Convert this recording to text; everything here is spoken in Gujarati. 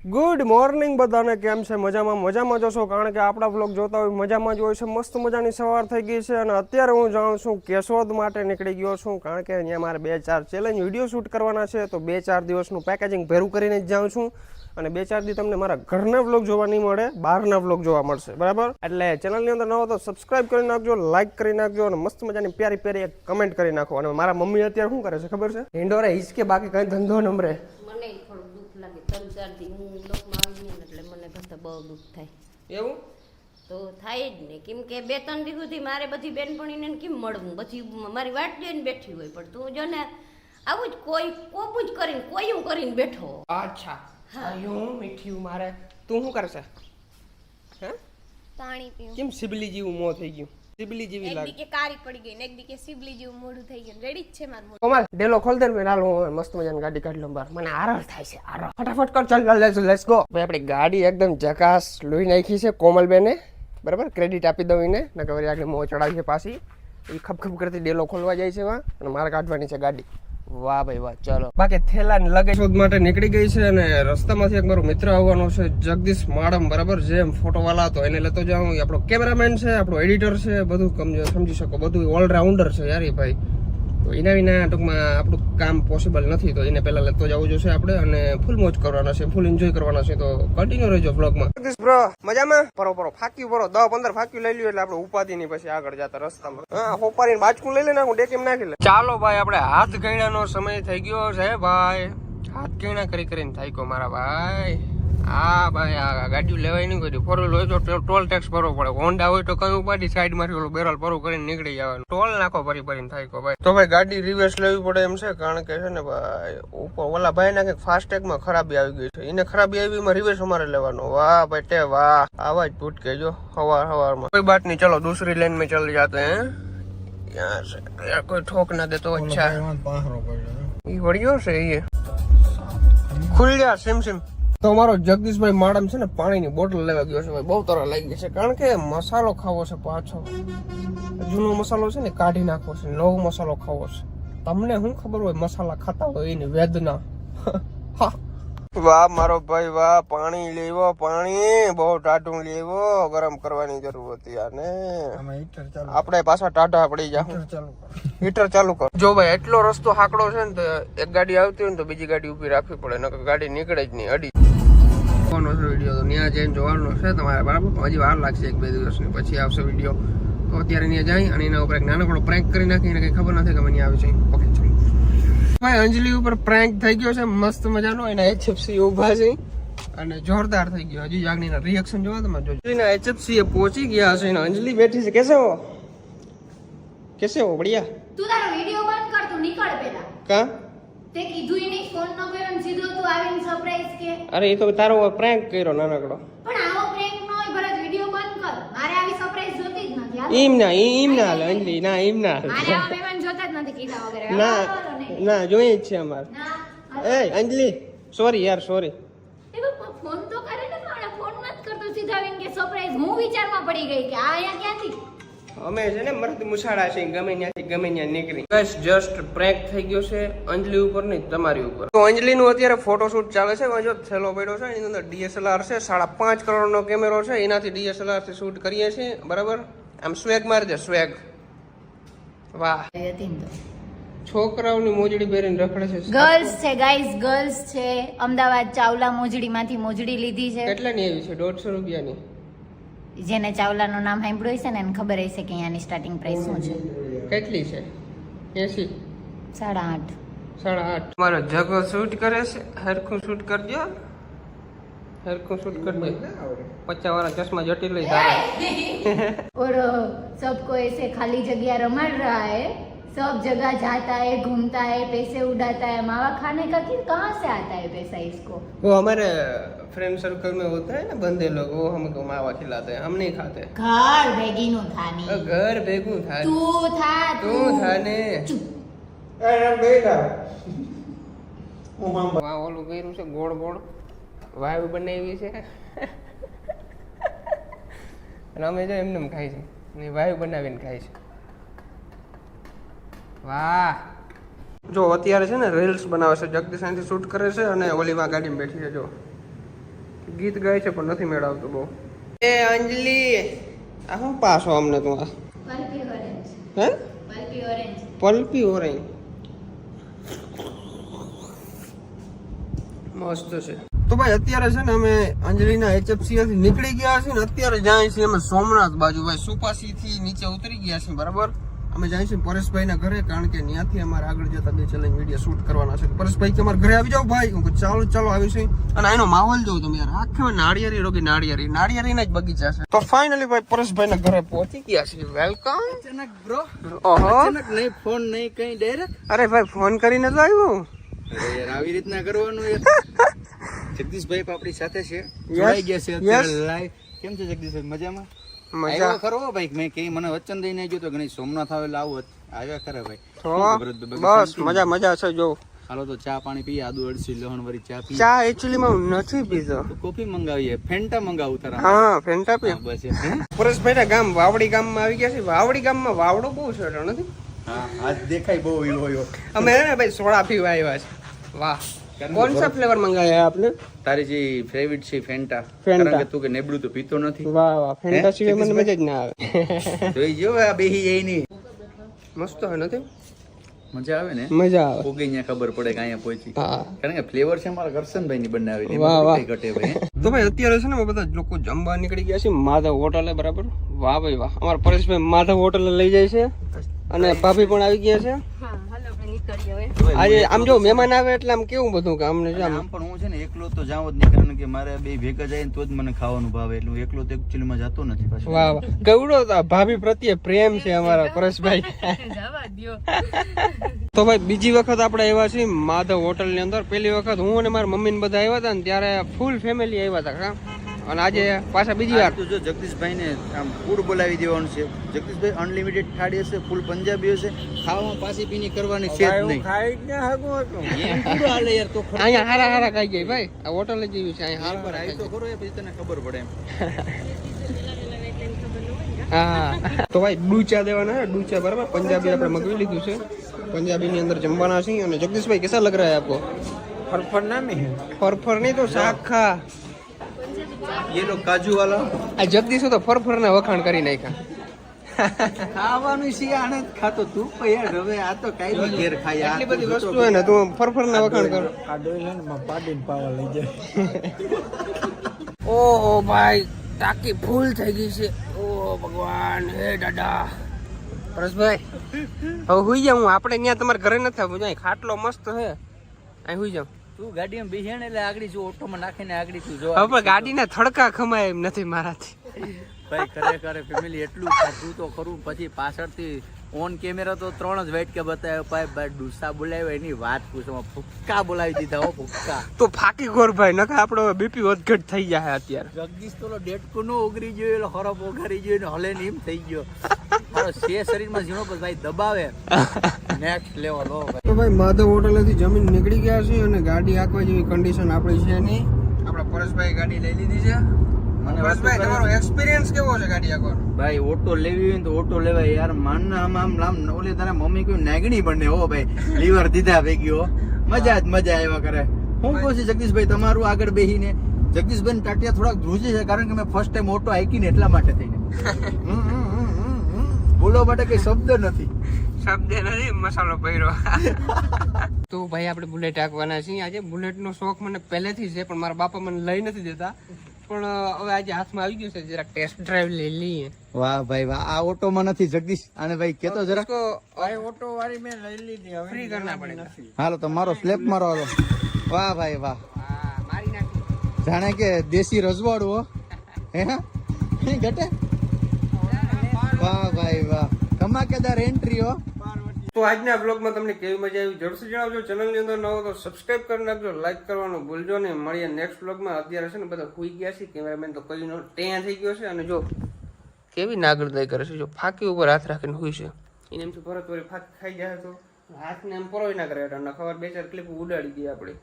ગુડ મોર્નિંગ બધાને. કેમ છે? મજામાં જશો, કારણ કે આપણા વ્લોગ જોતા હોય મજામાં જ હોય છે. મસ્ત મજાની સવાર થઈ ગઈ છે અને અત્યારે હું જાઉં છું કેશોદ માટે નીકળી ગયો છું, કારણ કે અહીંયા મારે 2-4 ચેલેન્જ વિડીયો શૂટ કરવાના છે. તો 2-4 દિવસનું પેકેજિંગ ભેરું કરીને જ જાઉં છું અને 2-4 દી તમને મારા ઘરના વ્લોગ જોવા નહીં મળે, બહારના વ્લોગ જોવા મળશે, બરાબર? એટલે ચેનલની અંદર ન હો તો સબસ્ક્રાઇબ કરી નાખજો, લાઇક કરી નાખજો અને મસ્ત મજાની પ્યારી એક કમેન્ટ કરી નાખો. અને મારા મમ્મી અત્યારે શું કરે છે ખબર છે? હિંડોરે હિચકે, બાકી કઈ ધંધો નમરે. મને થોડું દુઃખ લાગે, 3-4 દી હું લોકમાં આવી ને એટલે મને ઘરથી બહુ દુઃખ થાય. એવું તો થાય જ ને, કેમ કે 2-3 દી સુધી મારે બધી બેનપણીને કેમ મળવું, પછી મારી વાટ જોઈને બેઠી હોય, પણ તું જો ને આવું જ કોપું જ કરીને કોયું કરીને બેઠો. અચ્છા, હું મીઠી મારે. તું શું કરશે? હે? પાણી પીવું. કેમ સિબલી જેવું મોં થઈ ગયું? સિબલી જેવી એક લાગે. દી કે કાળી પડી ગઈ ને એક દી કે સિબલી જેવું મોઢું થઈ ગયું. રેડી જ છે મારું મોઢું. કોમલ ડેલો ખોલ દે ને, હાલ હું મસ્ત મજાની ગાડી કાઢી લઉં બહાર. મને આરસ થાય છે, આરસ. ફટાફટ કર, ચાલ લેટ્સ ગો. ભાઈ આપણી ગાડી એકદમ જકાસ લોહી નાખી છે કોમલ બેને, બરાબર? ક્રેડિટ આપી દઉં એને, નકર વળી આગળ મોં ચડાવી છે પાછી. એ ખપ કરતી ડેલો ખોલવા જાય છે વાં, અને મારે કાઢવાની છે ગાડી. વાહ ભાઈ વાહ, ચલો. બાકી થેલા ને લગેજ માટે નીકળી ગઈ છે અને રસ્તામાંથી એક મારો મિત્ર આવવાનો છે, જગદીશ માડમ, બરાબર? જેમ ફોટો વાળા હતો એને લેતો જાઉં. આપણો કેમેરામેન છે, આપણો એડિટર છે, બધું સમજી શકો, બધું ઓલરાઉન્ડર છે યાર એ ભાઈ. તો એના વિના ટૂંકમાં આપણું કામ પોસિબલ નથી, તો એને પહેલા લેતો જવું જોશે આપણે, અને ફૂલ મોજ કરવાના છે, ફૂલ એન્જોય કરવાના છે. તો કન્ટિન્યુ રહેજો વ્લોગમાં. જગદીશ બ્રો મજામાં? પરો ફાક્યું પરો 10-15 ફાક્યું લઈ લ્યો એટલે આપણે ઉપાધિ ની પછી આગળ જતા રસ્તામાં. હા, હોપારીને બાચકું લઈ લે ને, હું ડેકીમ નાખી લે. ચાલો ભાઈ, આપણે હાથ ગયણાનો સમય થઈ ગયો છે ભાઈ. હાથ ગયણા કરીને થાક્યો મારા ભાઈ. હા ભાઈ, આ ગાડી લેવાય નહીં કરી. 4 વ્હીલ હોય તો ટોલ ટેક્સ ભરવો પડે. હોન્ડા હોય તો કઈ ઉપાડી સાઈડ માંથી ઓલું બેરલ પરું કરીને નીકળી જવાનું. ટોલ નાખો ભરીને થાક્યો ભાઈ. તો ભાઈ ગાડી રિવર્સ લેવી પડે એમ છે, કારણ કે છે ને ભાઈ ઉપર ઓલા ભાઈ ના કઈક ફાસ્ટેગમાં ખરાબી આવી ગઈ છે. એને ખરાબી આવી, એમાં રિવર્સ અમારે લેવાનો. વાહ ભાઈ તે વાહ, આવા જ ભૂટકે જો હવારમાં. કોઈ બાત નહીં, ચલો दूसरी लेन में चल जाते हैं. यहाँ से यार कोई ठोक ना दे तो अच्छा है. ये बढ़िया છે ये. ખુલ જા સિમ. તો અમારો જગદીશભાઈ માડમ છે ને પાણીની બોટલ લેવા ગયો છે ભાઈ. બહુ તરસ લાગી છે, કારણ કે મસાલો ખાવો છે પાછો. જૂનો મસાલો છે ને કાઢી નાખવો છે, નવો મસાલો ખાવો છે. તમને શું ખબર હોય મસાલા ખાતા હોય એની વેદના. વાહ મારો ભાઈ વાહ, પાણી લેવો, પાણી બહુ ટાઢું લેવો, ગરમ કરવાની જરૂર હતી આને. આપણે પાછા ટાઢા પડી જાવ. હીટર ચાલુ કર. જો ભાઈ એટલો રસ્તો હાકડો છે ને, તો એક ગાડી આવતી હોય ને તો બીજી ગાડી ઉભી રાખવી પડે, નકર ગાડી નીકળે જ નહીં. અડી વિડીયો તો ત્યાં જઈને જોવાનો છે તમારે, બરાબર? હજી વાર લાગશે 1-2 દિવસની, પછી આવશે વિડીયો. તો અત્યારે ત્યાં જાય અને એના ઉપર એક નાનકડો પ્રેન્ક કરી નાખી, એને કઈ ખબર નથી કે મને આવી છે. ઓકે ચલો ભાઈ, અંજલિ ઉપર પ્રેન્ક થઈ ગયો છે મસ્ત મજાનો. એના HFC ઉભા છે અને જોરદાર થઈ ગયો. હજી જાગનીના રિએક્શન જોવા તમે જોજો. એના HFC એ પહોંચી ગયા છે અને અંજલિ બેઠી છે. કેસે હો બઢિયા? તું તારો વિડિયો બંધ કર, તું નીકળ પેલા. કા તે કીધું ઈ નહીં, ફોન ન કર્યો ને સીધો તું આવીને સરપ્રાઈઝ કે. અરે એ તો તારો પ્રેન્ક કર્યો નાનકડો. પણ આવો પ્રેન્ક ન હોય, ભરત વિડિયો બંધ કર. મારે આવી સરપ્રાઈઝ જોતી જ નથી. હાલો. એમ ના હાલે અંજલિ, ના એમ ના હાલે. મારે આવા મહેમાન જોતા જ નથી કીધા વગર. ના જોઈએ જ છે અમારે. ના એ અંજલિ સોરી યાર, સોરી. એ બાપા ફોન તો કરે ને, પણ ફોન મત કરતો, સીધા આવીને કે સરપ્રાઈઝ. હું વિચારમાં પડી ગઈ કે આ અહીંયા ક્યાંથી. અમે છે ને મર્દ મુસાડા છે, ગમે ત્યાં નીકળી. બસ જસ્ટ પ્રેન્ક થઈ ગયો છે અંજલિ ઉપર નહીં, તમારી ઉપર. તો અંજલિ નું અત્યારે ફોટોશૂટ ચાલે છે. જો થેલો પડ્યો છે, એની અંદર DSLR છે, 5.5 કરોડનો કેમેરો છે, એનાથી DSLR થી શૂટ કરીએ છીએ, બરાબર? આમ સ્વેગ મારજે, સ્વેગ. વાહ, છોકરાઓની મોજડી પહેરીને રખડે છે. ગર્લ્સ છે ગાઈઝ, ગર્લ્સ છે. અમદાવાદ ચાવલા મોજડીમાંથી મોજડી લીધી છે. કેટલાની આવી છે? 150 રૂપિયાની. જેને ચાવલાનું નામ સાંભળ્યું હશે ને એને ખબર હશે કે અહીંયાની સ્ટાર્ટિંગ પ્રાઇસ શું છે. કેટલી છે? 80? 8.5. 8.5. મારો જગો શૂટ કરે છે. હરખું શૂટ કરજો, હરખું શૂટ કરજો. 50 વાળા ચશ્મા જટી લઈ જાય. और सबको ऐसे खाली जगह रमड़ रहा है, सब जगह जाता है, घूमता है, पैसे उड़ाता है. मावा खाने का कहाँ से आता है पैसा इसको? वो हमारे फ्रेंड सर्कल में होता है ना बंदे लोग, वो हमको मावा खिलाते हैं, हम नहीं खाते. घर भेगी નું થાની. ઘર ભેગું થાય. તું થા ને. ઓલું કર્યું છે ગોળ વાયુ બનાવી છે અને અમે જો એમને ખાઈ છે ને વાયુ બનાવીને ખાય છે. વાહ, જો અત્યારે છે ને રીલ્સ બનાવે છે. જગદીશ અહીંથી શૂટ કરે છે અને ઓલીમાં ગાડીમાં બેઠી છે. જો ગીત ગાય છે પણ નથી મેળ આવતો બહુ. એ અંજલિ આ શું પાછો અમને તું આ પલ્પી ઓરેન્જ. હે પલ્પી ઓરેન્જ. પલ્પી ઓરેન્જ મસ્ત છે. તો ભાઈ અત્યારે છે ને અમે અંજલિના HFC થી નીકળી ગયા છીએ ને અત્યારે જાય છે અમે સોમનાથ બાજુ ભાઈ સુપાસી થી નીચે ઉતરી ગયા છીએ બરાબર. અમે જાય છે પરેશભાઈના ઘરે કારણ કે ત્યાંથી અમારે આગળ જતા 2 ચેલેન્જ વિડીયો શૂટ કરવાના છે. પરેશભાઈ કે અમારે ઘરે આવી જાવ ભાઈ. હું ચાલો ચાલો આવી છે અને આનો માહોલ જોઉં તમે યાર આખે નાળિયેરી રોકી નાળિયેરીના જ બગીચા છે. તો ફાઇનલી ભાઈ પરેશભાઈના ઘરે પહોંચી ગયા છે. વેલકમ. અચાનક બ્રો ઓહો અચાનક નહીં ફોન નહીં કઈ ડાયરેક્ટ. અરે ભાઈ ફોન કરીને તો આવ્યો. અરે યાર આવી રીતના કરવાનું યાર. જગદીશભાઈ આપણી સાથે છે, જોડાઈ ગયા છે અત્યારે લાઈવ. કેમ છે જગદીશભાઈ? મજામાં? મજા આવ્યા ખરો ભાઈ. મેં કઈ મને વચન દઈને ગયો તો ઘણી સોમનાથ આવેલા આવું આવ્યા ખરા ભાઈ. બસ મજા છે. જો હાલો તો ચા પાણી પીએ, આદુ અળસી લહણ વાળી ચા પીએ. ચા એકચ્યુઅલી માં હું નથી પીતો. તો કોફી મંગાવીએ, ફેન્ટા મંગાવું તારા. હા ફેન્ટા પી. હા, બસ એમ. પરેશભાઈ ના ગામ વાવડી ગામમાં આવી ગયા છે. વાવડી ગામમાં વાવડો બહુ છે નથી? હા આજ દેખાય બહુ એવો એવો. અમે હે ને ભાઈ સોડા પીવા આવ્યા છે. વાહ કોણ સા ફ્લેવર મંગાયા આપને? તારી જે ફેવરિટ છે ફેન્ટા. ફેન્ટા. કારણ કે તું કે નેબડું તો પીતો નથી. વાહ વાહ ફેન્ટા સિવાય મને મજા જ ના આવે. જોઈ જો આ બેહી જાય ની મસ્ત હોય નથી? મજા આવે ને. મજા આવે. પોગી ન્યા ખબર પડે કે અહીંયા પહોંચી. હા કારણ કે ફ્લેવર છે અમારા કરશનભાઈ ની બનાવેલી. વાહ, વાહ. કઈ ઘટે ભાઈ. તો ભાઈ અત્યારે છે ને અમે બધા લોકો જમવા નીકળી ગયા છે માધવ હોટલે બરાબર. વાહ ભાઈ વાહ અમારા પરેશભાઈ માધવ હોટલે લઈ જાય છે અને ભાભી પણ આવી ગયા છે. આજે આમ જો મહેમાન આવે એટલે આમ કેવું બધું કે અમને જો આમ પણ હું છે ને એકલો તો જાવ જ નહીં, કારણ કે મારે બે ભેગા જાય ને તો જ મને ખાવાનું ભાવે, એટલે હું એકલો તો એકચ્યુઅલી માં જતો નથી પાછો. વાહ વાહ ગૌડો તો ભાભી પ્રત્યે પ્રેમ છે અમારા પરેશભાઈ. તો ભાઈ બીજી વખત આપણે આવ્યા છીએ માધવ હોટલ ની અંદર. પહેલી વખત હું અને મારા મમ્મી ને બધા આવ્યા હતા ને ત્યારે ફૂલ ફેમિલી આવ્યા હતા અને આજે પાછા બીજી વાર તો જો જગદીશભાઈ ને આમ ફૂડ બોલાવી દેવાનું છે. જગદીશભાઈ અનલિમિટેડ થાળી હશે, ફૂલ પંજાબી હશે, ખાવામાં પાછી પીની કરવાની છે જ નહીં. એમ પૂરું હાલે યાર. તો ખર્ચો અહીંયા હારા હારા ખાઈ જાય ભાઈ. આ હોટલ જ એવી છે અહીંયા એકવાર હારા આવી તો ખરો, એ પછી તને ખબર પડે એમ. હા તો ભાઈ ડૂચા દેવાના છે. ડૂચા બરાબર પંજાબી આપણે મગવી લીધું છે. પંજાબી ની અંદર જમવાના છે. અને જગદીશભાઈ કેસા લગ रहा है आपको? ફરફર ના નહીં ફરફર નહીં તો શાક ખા. ये लोग काजू वाला આ જગદીશ તો ફરફર ના વખાણ કરી નાખ્યા. ખાવાનું છે આને જ ખાતો તું પણ યાર. હવે આ તો કઈ બી ઘેર ખાય. આટલી બધી વસ્તુ હોય ને તું ફરફર ના વખાણ કર. આ ડોઈ છે ને પાડીને પાવા લઈ જાય. ઓહો ભાઈ ટાંકી ફૂલ થઈ ગઈ છે. ઓ ભગવાન હે દાદા. પરેશભાઈ હવે હુઈ જાઉં. આપણે ત્યાં તમારા ઘરે નથી આવું. ત્યાં ખાટલો મસ્ત છે, અહીં હુઈ જાઉં. તું ગાડીમાં બેસે ને એટલે આગળ જો ઓટોમાં નાખીને આગળ તું જો. હવે પણ ગાડીના થડકા ખમાય એમ નથી મારાથી. ભાઈ ખરેખર ફેમિલી એટલું ખાધું તો ખરું. પછી પાછળથી ઓન કેમેરા તો 3 જ વાઇટ કે બતાવ્યો. ભાઈ ડુસા બોલાવ્યો એની વાત પૂછો. ફુક્કા બોલાવી દીધા હો, ફુક્કા. તો ફાકી ગોર ભાઈ નકા આપણો બીપી વધઘટ થઈ જાય અત્યારે. જગદીશ તો ડેટકો નો ઓગરી ગયો, એટલે ખરાબ ઓગારી ગયો ને હલે ને એમ થઈ ગયો. મારો શે શરીરમાં ઝીણો પર ભાઈ દબાવે નેક્સ્ટ લેવલ હો ભાઈ. તો ભાઈ માધવ હોટેલેથી જમીન નીકળી ગયા છે અને ગાડી આંકવા જેવી કન્ડિશન આપણી છે નહીં. આપણા પરેશભાઈ ગાડી લઈ લીધી છે. પરેશભાઈ તમારો એક્સપિરિયન્સ કેવો છે ગાડી આંકવાનો? ભાઈ ઓટો લેવી હોય ને તો ઓટો લેવાય યાર. માન આમ ઓલે તારા મમ્મી કોઈ નાગણી બને હો ભાઈ. લીવર દીધા ભેગી હો. મજા જ મજા આવ્યા કરે. હું કહું છું જગદીશભાઈ તમારું આગળ બેહીને જગદીશભાઈ ટાટિયા થોડાક ધ્રુજે છે, કારણ કે મેં ફર્સ્ટ ટાઈમ ઓટો હાંકીને એટલા માટે થઈને. બોલવા માટે કઈ શબ્દ નથી. શબ્દ નથી, મસાલો પહેર્યો. તો ભાઈ આપણે બુલેટ હાંકવાના છીએ આજે. બુલેટનો શોખ મને પહેલેથી છે પણ મારા બાપા મને લઈ નથી દેતા. પણ હવે આજે હાથમાં આવી ગયું છે, જરાક ટેસ્ટ ડ્રાઈવ લઈ લઈએ. વાહ ભાઈ વાહ. આ ઓટોમાં નથી જગદીશ. અને ભાઈ કેતો જરાક. ઓટો વાળી મેં લઈ લીધી, હવે ફ્રી કરના પડેગા. હાલો તો મારો સ્લેપ મારો. હાલો. વાહ ભાઈ વાહ. હા મારી નાખી. જાણે કે દેશી રજવાડું હો. હે ઘટે. વાહ ભાઈ વાહ. ધમાકેદાર એન્ટ્રી હો. તો આજના બ્લોગમાં તમને કેવી મજા આવી જરૂરથી જણાવજો. ચેનલની અંદર નવો તો સબસ્ક્રાઇબ કરી નાખજો, લાઈક કરવાનું ભૂલજો નહીં. મળીએ નેક્સ્ટ બ્લોગમાં. અત્યારે છે ને બધા સુઈ ગયા છે. કેમેરામેન તો કઈનો ટેયા થઈ ગયો છે અને જો કેવી નાગરદાઈ કરે છે. જો ફાંકી ઉપર હાથ રાખીને સુઈ છે. એને એમ ભરત વળી ફાંકી ખાઈ જાય તો હાથને એમ પરોવી ના કરે. એટલે ખબર 2-4 ક્લિપ ઉડાડી દઈએ આપણે.